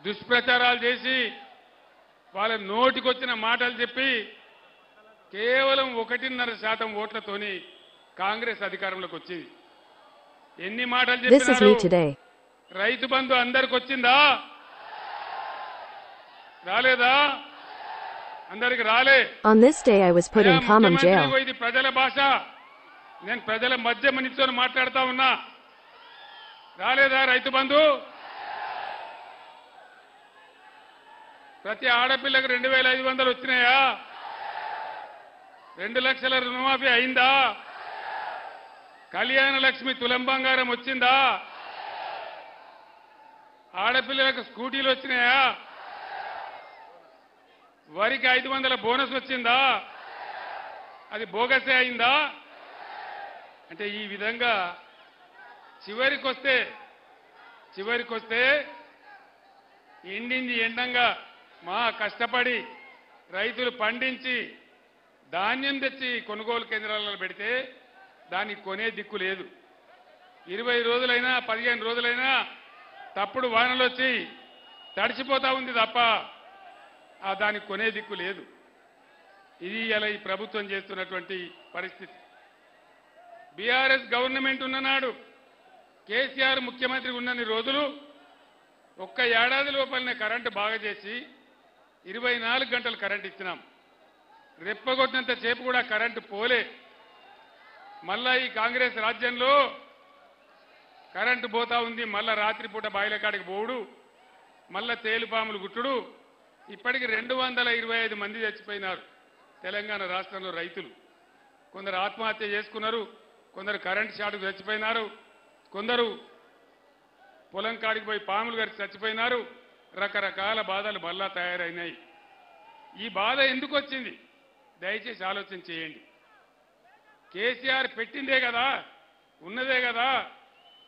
దుష్ప్రచారాలు చేసి వాళ్ళ నోటికొచ్చిన మాటలు చెప్పి కేవలం 1.5% ఓట్లతోని కాంగ్రెస్ అధికారంలోకి వచ్చింది. ఎన్ని మాటలు చెప్పినారు? రైతు బంధు అందరికి వచ్చిందా? రాలేదా? అందరికి రాలే. On this day I was put in common jail. ఇది ప్రజల భాష. నేను ప్రజల మధ్య నిల్చొని మాట్లాడుతా ఉన్నా. రాలేదా రైతు బంధు? ప్రతి ఆడపిల్లకు 2,500 వచ్చినాయా? 2 లక్షల రుణమాఫీ అయిందా? కళ్యాణ లక్ష్మి తులం బంగారం వచ్చిందా? ఆడపిల్లలకు స్కూటీలు వచ్చినాయా? వరికి 500 బోనస్ వచ్చిందా? అది బోగసే అయిందా? అంటే ఈ విధంగా చివరికొస్తే ఎండింది ఎండంగా మా కష్టపడి రైతులు పండించి ధాన్యం తెచ్చి కొనుగోలు కేంద్రాలలో పెడితే దానికి కొనే దిక్కు లేదు. 20 రోజులైనా 15 రోజులైనా తప్పుడు వానలు వచ్చి తడిచిపోతా ఉంది తప్ప దానికి కొనే దిక్కు లేదు. ఇది ఇలా ఈ ప్రభుత్వం చేస్తున్నటువంటి పరిస్థితి. బీఆర్ఎస్ గవర్నమెంట్ ఉన్ననాడు కేసీఆర్ ముఖ్యమంత్రి ఉన్నన్ని రోజులు ఒక్క ఏడాది లోపలనే కరెంటు బాగా చేసి 24 గంటలు కరెంటు ఇచ్చినాం. రెప్పగొట్టినంత సేపు కూడా కరెంటు పోలే. మళ్ళా ఈ కాంగ్రెస్ రాజ్యంలో కరెంటు పోతా ఉంది. మళ్ళా రాత్రిపూట బాయిల కాడికి పోవుడు, మళ్ళా తేలుపాములు గుట్టుడు. ఇప్పటికి 225 మంది చచ్చిపోయినారు తెలంగాణ రాష్ట్రంలో రైతులు. కొందరు ఆత్మహత్య చేసుకున్నారు, కొందరు కరెంటు షాటుకు చచ్చిపోయినారు, కొందరు పొలం కాడికి పోయి పాములు గడిచి చచ్చిపోయినారు. రకరకాల బాధలు మళ్ళా తయారైనాయి. ఈ బాధ ఎందుకు వచ్చింది? దయచేసి ఆలోచన చేయండి. కేసీఆర్ పెట్టిందే కదా, ఉన్నదే కదా,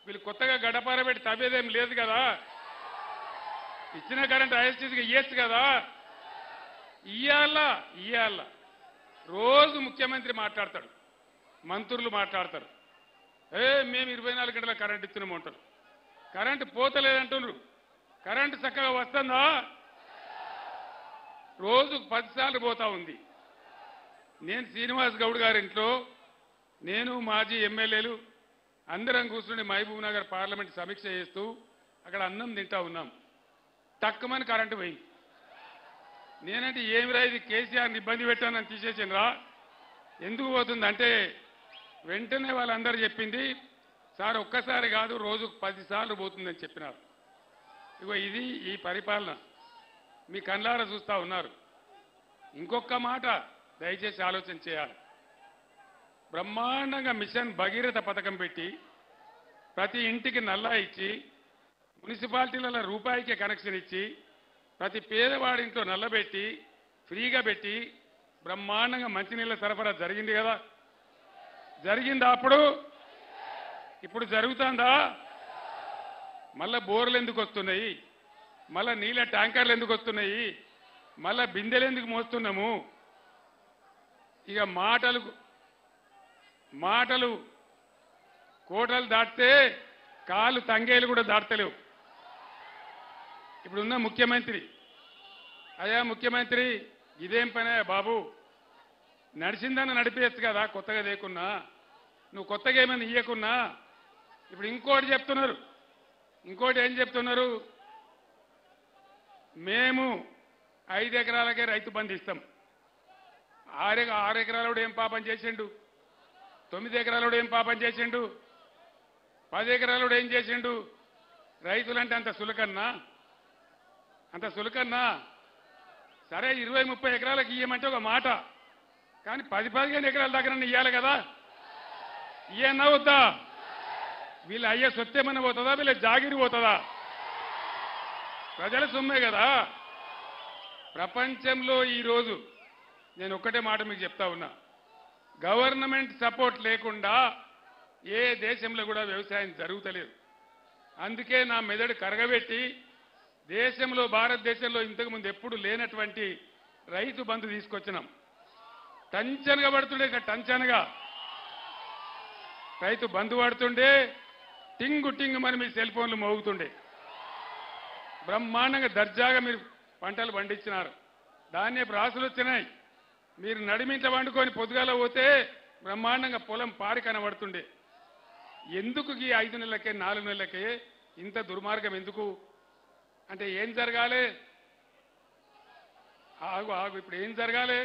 వీళ్ళు కొత్తగా గడపార పెట్టి తవ్వేదేం లేదు కదా, ఇచ్చిన కరెంట్ ఐఎస్టీసీకి ఇయ్యచ్చు కదా. ఇయ్యాల రోజు ముఖ్యమంత్రి మాట్లాడతాడు, మంత్రులు మాట్లాడతారు. మేము 24 గంటల కరెంట్ ఇచ్చినామంటారు. కరెంటు పోతలేదంటున్నారు. కరెంటు చక్కగా వస్తుందా? రోజుకు 10 సార్లు పోతా ఉంది. నేను శ్రీనివాస్ గౌడ్ గారి ఇంట్లో నేను మాజీ ఎమ్మెల్యేలు అందరం కూర్చుని మహబూబ్ నగర్ పార్లమెంట్ సమీక్ష చేస్తూ అక్కడ అన్నం తింటా ఉన్నాం. తక్కువని కరెంటు పోయింది. నేనంటే ఏమిరా ఇది కేసీఆర్ని ఇబ్బంది పెట్టానని తీసేసినరా? ఎందుకు పోతుందంటే వెంటనే వాళ్ళందరూ చెప్పింది, సార్ ఒక్కసారి కాదు రోజుకు 10 సార్లు పోతుందని చెప్పినారు. ఇగో ఇది ఈ పరిపాలన మీ కళ్ళారా చూస్తా ఉన్నారు. ఇంకొక మాట దయచేసి ఆలోచన చేయాలి. బ్రహ్మాండంగా మిషన్ భగీరథ పథకం పెట్టి ప్రతి ఇంటికి నల్లా ఇచ్చి మున్సిపాలిటీలలో రూపాయికి కనెక్షన్ ఇచ్చి ప్రతి పేదవాడింట్లో నల్లబెట్టి ఫ్రీగా పెట్టి బ్రహ్మాండంగా మంచినీళ్ళ సరఫరా జరిగింది కదా. జరిగిందా? అప్పుడు ఇప్పుడు జరుగుతుందా? మళ్ళా బోర్లు ఎందుకు వస్తున్నాయి? మళ్ళా నీళ్ళ ట్యాంకర్లు ఎందుకు వస్తున్నాయి? మళ్ళా బిందెలు ఎందుకు మోస్తున్నాము? ఇక మాటలు కోటలు దాటితే కాళ్ళు తంగేలు కూడా దాటలేవు. ఇప్పుడున్న ముఖ్యమంత్రి, అయ్యా ముఖ్యమంత్రి ఇదేం పనే బాబు, నడిచిందన్న నడిపేయచ్చు కదా కొత్తగా లేకున్నా, నువ్వు కొత్తగా ఏమైనా ఇయ్యకున్నా. ఇప్పుడు ఇంకోటి చెప్తున్నారు. ఇంకోటి ఏం చెప్తున్నారు? మేము 5 ఎకరాలకే రైతు బంధు ఇస్తాం. 6 ఎకరాలు ఏం పాపం చేసిండు? 9 ఎకరాలు ఏం పాపం చేసిండు? 10 ఎకరాలు ఏం చేసిండు? రైతులంటే అంత సులకన్నా? సరే 20-30 ఎకరాలకు ఇయ్యమంటే ఒక మాట, కానీ 10-15 ఎకరాల దగ్గర ఇయ్యాలి కదా. ఇయ్యన్నా వద్దా? వీళ్ళ అయ్యే సొత్తేమన్నా పోతుందా? వీళ్ళ జాగిరి పోతుందా? ప్రజల సొమ్మే కదా. ప్రపంచంలో ఈరోజు నేను ఒక్కటే మాట మీకు చెప్తా ఉన్నా, గవర్నమెంట్ సపోర్ట్ లేకుండా ఏ దేశంలో కూడా వ్యవసాయం జరుగుతలేదు. అందుకే నా మెదడు కరగబెట్టి దేశంలో భారతదేశంలో ఇంతకుముందు ఎప్పుడు లేనటువంటి రైతు బంధు తీసుకొచ్చినాం. టంచనగా పడుతుండే, టంచనగా రైతు బంధు పడుతుండే, టింగు టింగు మరి మీ సెల్ ఫోన్లు మోగుతుండే. బ్రహ్మాండంగా దర్జాగా మీరు పంటలు పండించినారు. ధాన్యపు రాసులు వచ్చినాయి. మీరు నడిమింట్ల వండుకొని పొద్దుగాల పోతే బ్రహ్మాండంగా పొలం పారి కనబడుతుండే. ఎందుకు ఈ 5 నెలలకే 4 నెలలకే ఇంత దుర్మార్గం ఎందుకు అంటే ఏం జరగాలి? ఆగు ఇప్పుడు ఏం జరగాలి?